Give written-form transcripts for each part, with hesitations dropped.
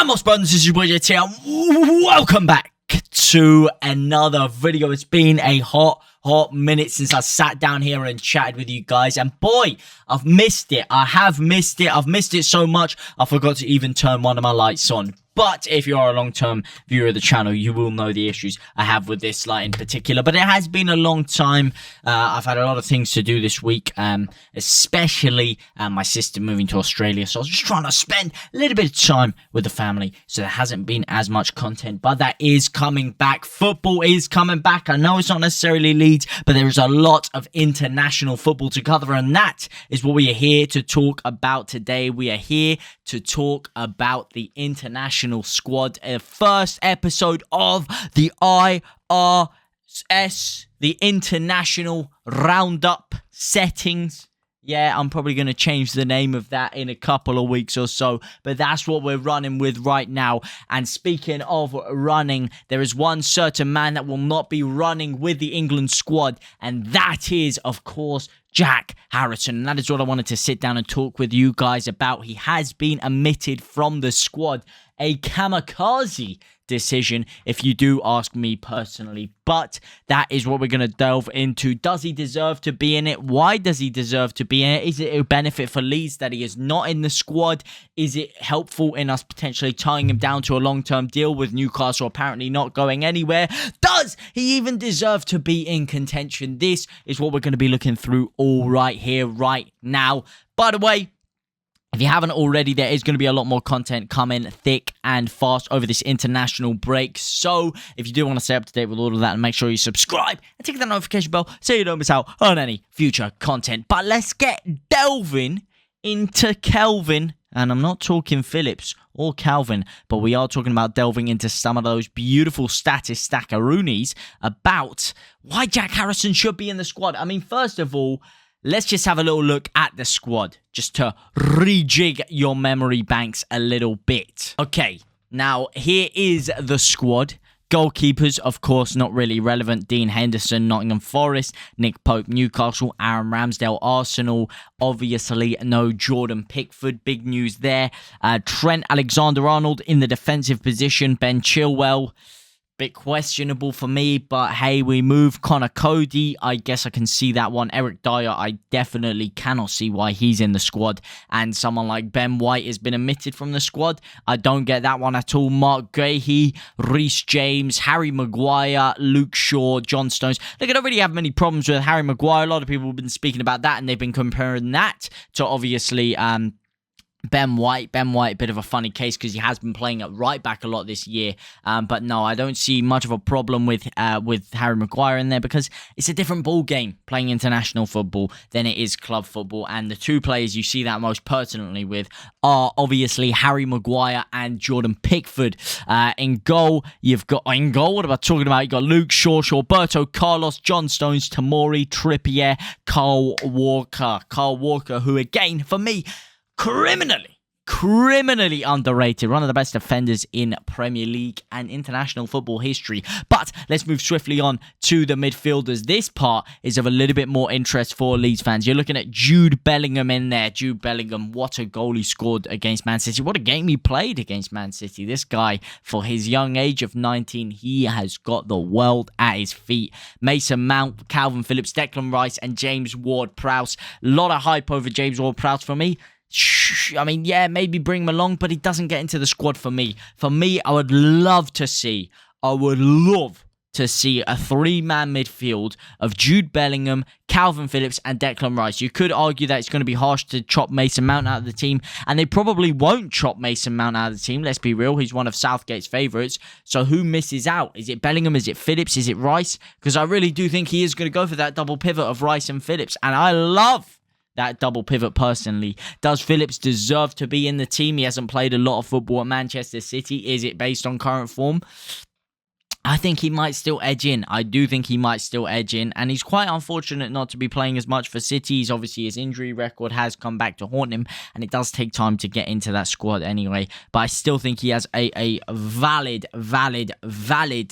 Vamos, brothers, this is your boy JTL. Welcome back to another video. It's been a hot minute since I sat down here and chatted with you guys, and boy, I've missed it. I have missed it. I've missed it so much I forgot to even turn one of my lights on. But if you are a long-term viewer of the channel, you will know the issues I have with this light in particular. But it has been a long time. I've had a lot of things to do this week, especially my sister moving to Australia. So I was just trying to spend a little bit of time with the family. So there hasn't been as much content, but that is coming back. Football is coming back. I know it's not necessarily Leeds, but there is a lot of international football to cover. And that is what we are here to talk about today. We are here to talk about the international squad, first episode of the IRS, the international roundup settings. Yeah, I'm probably going to change the name of that in a couple of weeks or so, but that's what we're running with right now. And speaking of running, there is one certain man that will not be running with the England squad, and that is, of course, Jack Harisson. And that is what I wanted to sit down and talk with you guys about. He has been omitted from the squad. A kamikaze decision, if you do ask me personally. But that is what we're going to delve into. Does he deserve to be in it? Why does he deserve to be in it? Is it a benefit for Leeds that he is not in the squad? Is it helpful in us potentially tying him down to a long-term deal with Newcastle apparently not going anywhere? Does he even deserve to be in contention? This is what we're going to be looking through all right here, right now. By the way, if you haven't already, there is going to be a lot more content coming thick and fast over this international break. So if you do want to stay up to date with all of that, and make sure you subscribe and tick that notification bell so you don't miss out on any future content. But let's get delving into Kelvin. And I'm not talking Phillips or Calvin, but we are talking about delving into some of those beautiful stackaroonies about why Jack Harisson should be in the squad. I mean, first of all, let's just have a little look at the squad, just to rejig your memory banks a little bit. Okay, now here is the squad. Goalkeepers, of course, not really relevant. Dean Henderson, Nottingham Forest. Nick Pope, Newcastle. Aaron Ramsdale, Arsenal. Obviously, no Jordan Pickford. Big news there. Trent Alexander-Arnold in the defensive position. Ben Chilwell, bit questionable for me, but hey, we move. Connor Cody, I guess I can see that one. Eric Dyer, I definitely cannot see why he's in the squad. And someone like Ben White has been omitted from the squad. I don't get that one at all. Mark Gahey, Reece James, Harry Maguire, Luke Shaw, John Stones. Look, I don't really have many problems with Harry Maguire. A lot of people have been speaking about that, and they've been comparing that to obviously Ben White, a bit of a funny case because he has been playing at right back a lot this year. But no, I don't see much of a problem with Harry Maguire in there because it's a different ball game playing international football than it is club football. And the two players you see that most pertinently with are obviously Harry Maguire and Jordan Pickford. In goal, what am I talking about? You've got Luke Shaw, Roberto Carlos, John Stones, Tamori, Trippier, Carl Walker, who again, for me, criminally underrated. One of the best defenders in Premier League and international football history. But let's move swiftly on to the midfielders. This part is of a little bit more interest for Leeds fans. You're looking at Jude Bellingham in there. Jude Bellingham, what a goal he scored against Man City. What a game he played against Man City. This guy, for his young age of 19, he has got the world at his feet. Mason Mount, Calvin Phillips, Declan Rice, and James Ward-Prowse. A lot of hype over James Ward-Prowse for me. I mean, yeah, maybe bring him along, but he doesn't get into the squad for me. For me, I would love to see a three-man midfield of Jude Bellingham, Calvin Phillips, and Declan Rice. You could argue that it's going to be harsh to chop Mason Mount out of the team, and they probably won't chop Mason Mount out of the team. Let's be real. He's one of Southgate's favourites. So who misses out? Is it Bellingham? Is it Phillips? Is it Rice? Because I really do think he is going to go for that double pivot of Rice and Phillips, and I love that double pivot personally. Does Phillips deserve to be in the team? He hasn't played a lot of football at Manchester City. Is it based on current form? I think he might still edge in. I do think he might still edge in. And he's quite unfortunate not to be playing as much for City. He's obviously, his injury record has come back to haunt him. And it does take time to get into that squad anyway. But I still think he has a valid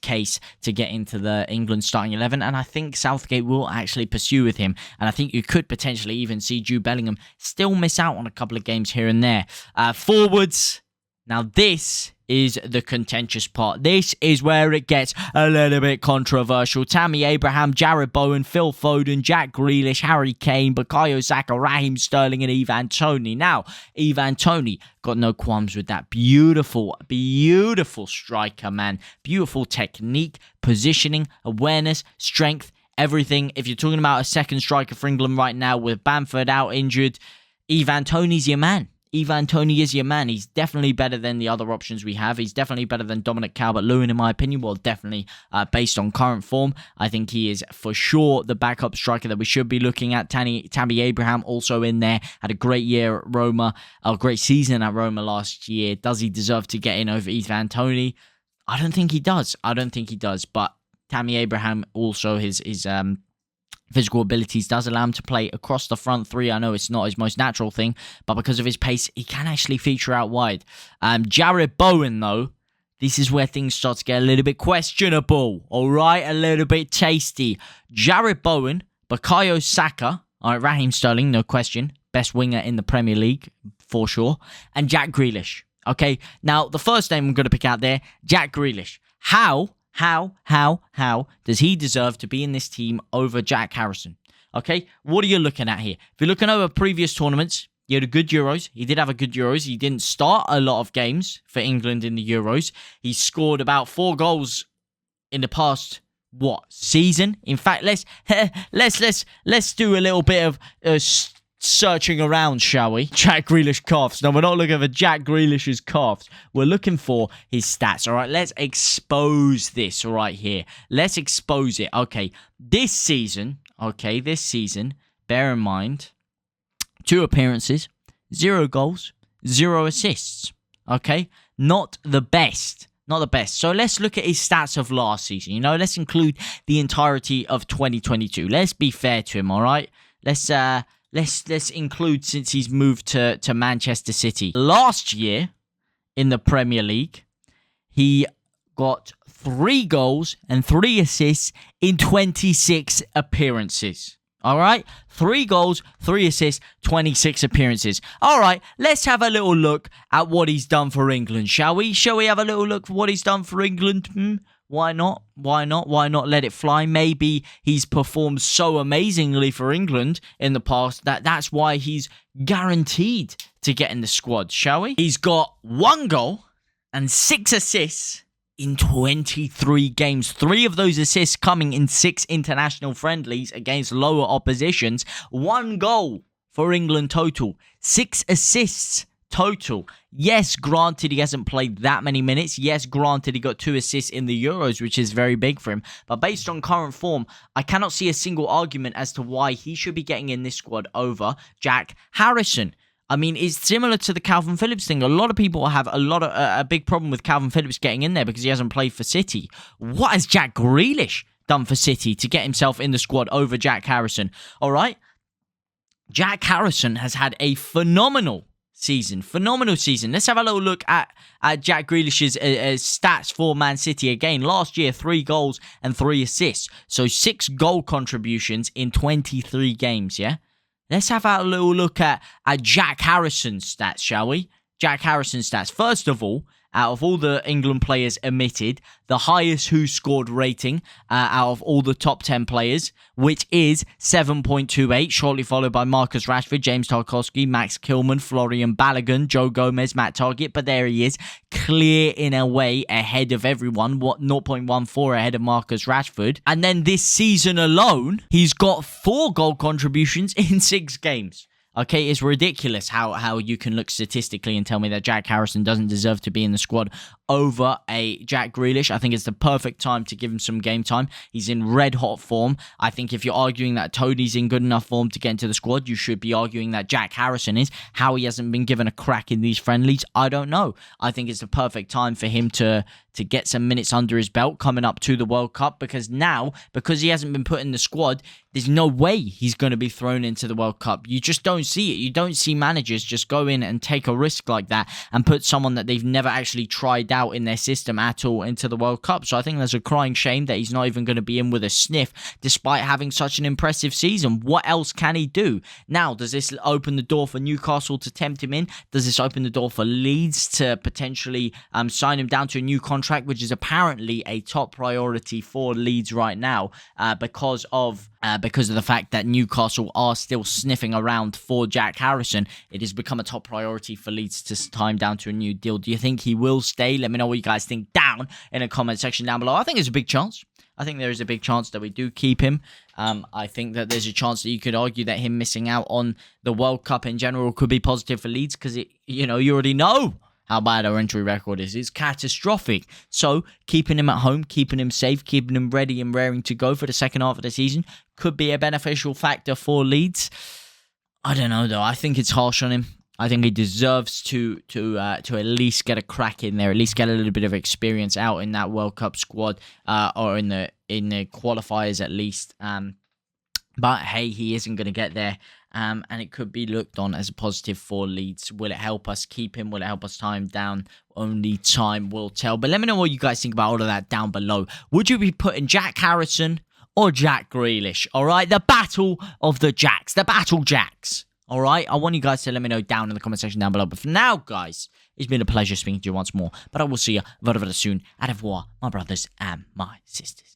case to get into the England starting 11. And I think Southgate will actually pursue with him. And I think you could potentially even see Jude Bellingham still miss out on a couple of games here and there. Forwards, Now, this is the contentious part. This is where it gets a little bit controversial. Tammy Abraham, Jared Bowen, Phil Foden, Jack Grealish, Harry Kane, Bukayo Saka, Raheem Sterling, and Ivan Toney. Now, Ivan Toney got no qualms with that. Beautiful, beautiful striker, man. Beautiful technique, positioning, awareness, strength, everything. If you're talking about a second striker for England right now with Bamford out injured, Ivan Toney's your man. Ivan Toney is your man. He's definitely better than the other options we have. He's definitely better than Dominic Calvert-Lewin, in my opinion. Well, definitely based on current form. I think he is for sure the backup striker that we should be looking at. Tammy Abraham also in there. Had a great year at Roma. A great season at Roma last year. Does he deserve to get in over Ivan Toney? I don't think he does. But Tammy Abraham also, his physical abilities does allow him to play across the front three. I know it's not his most natural thing, but because of his pace, he can actually feature out wide. Jared Bowen, though, this is where things start to get a little bit questionable. All right, a little bit tasty. Jared Bowen, Bukayo Saka, all right, Raheem Sterling, no question, best winger in the Premier League for sure, and Jack Grealish. Okay, now the first name I'm going to pick out there, Jack Grealish. How does he deserve to be in this team over Jack Harisson? Okay, what are you looking at here? If you're looking over previous tournaments, he had a good Euros. He did have a good Euros. He didn't start a lot of games for England in the Euros. He scored about 4 goals in the past, season? In fact, let's do a little bit of searching around, shall we? Jack Grealish calves. No, we're not looking for Jack Grealish's calves. We're looking for his stats, all right? Let's expose this right here. Let's expose it. Okay, this season, bear in mind, 2 appearances, 0 goals, 0 assists, okay? Not the best. So let's look at his stats of last season, Let's include the entirety of 2022. Let's be fair to him, all right? Let's include since he's moved to Manchester City. Last year in the Premier League, he got 3 goals and 3 assists in 26 appearances. All right? 3 goals, 3 assists, 26 appearances. All right, let's have a little look at what he's done for England, shall we? Shall we have a little look for what he's done for England? Why not? Why not let it fly? Maybe he's performed so amazingly for England in the past that's why he's guaranteed to get in the squad, shall we? He's got 1 goal and 6 assists in 23 games. 3 of those assists coming in 6 international friendlies against lower oppositions. 1 goal for England total. 6 assists total. Yes, granted, he hasn't played that many minutes. Yes, granted, he got 2 assists in the Euros, which is very big for him. But based on current form, I cannot see a single argument as to why he should be getting in this squad over Jack Harisson. I mean, it's similar to the Calvin Phillips thing. A lot of people have a big problem with Calvin Phillips getting in there because he hasn't played for City. What has Jack Grealish done for City to get himself in the squad over Jack Harisson? All right, Jack Harisson has had a phenomenal season. Let's have a little look at Jack Grealish's stats for Man City. Again, last year, 3 goals and 3 assists. So 6 goal contributions in 23 games, yeah? Let's have a little look at Jack Harrison's stats, shall we? Jack Harrison's stats. First of all, out of all the England players omitted, the highest who scored rating out of all the top 10 players, which is 7.28, shortly followed by Marcus Rashford, James Tarkowski, Max Kilman, Florian Balogun, Joe Gomez, Matt Targett, but there he is, clear in a way ahead of everyone, 0.14 ahead of Marcus Rashford. And then this season alone, he's got 4 goal contributions in 6 games. Okay, it's ridiculous how you can look statistically and tell me that Jack Harisson doesn't deserve to be in the squad over a Jack Grealish. I think it's the perfect time to give him some game time. He's in red-hot form. I think if you're arguing that Tony's in good enough form to get into the squad, you should be arguing that Jack Harisson is. How he hasn't been given a crack in these friendlies, I don't know. I think it's the perfect time for him to get some minutes under his belt coming up to the World Cup, because he hasn't been put in the squad, there's no way he's going to be thrown into the World Cup. You just don't don't see it. You don't see managers just go in and take a risk like that and put someone that they've never actually tried out in their system at all into the World Cup. So I think there's a crying shame that he's not even going to be in with a sniff despite having such an impressive season. What else can he do? Now, does this open the door for Newcastle to tempt him in? Does this open the door for Leeds to potentially sign him down to a new contract, which is apparently a top priority for Leeds right now because of the fact that Newcastle are still sniffing around for Jack Harisson? It has become a top priority for Leeds to tie him down to a new deal. Do you think he will stay? Let me know what you guys think down in the comment section down below. I think there's a big chance. I think there is a big chance that we do keep him. I think that there's a chance that you could argue that him missing out on the World Cup in general could be positive for Leeds because, you already know how bad our injury record is. It's catastrophic. So keeping him at home, keeping him safe, keeping him ready and raring to go for the second half of the season could be a beneficial factor for Leeds. I don't know, though. I think it's harsh on him. I think he deserves to at least get a crack in there, at least get a little bit of experience out in that World Cup squad, or in the qualifiers at least. But hey, he isn't going to get there, and it could be looked on as a positive for Leeds. Will it help us keep him? Will it help us tie him down? Only time will tell. But let me know what you guys think about all of that down below. Would you be putting Jack Harisson or Jack Grealish? All right, the battle of the Jacks, the Battle Jacks. All right, I want you guys to let me know down in the comment section down below. But for now, guys, it's been a pleasure speaking to you once more. But I will see you very, very soon. Au revoir, my brothers and my sisters.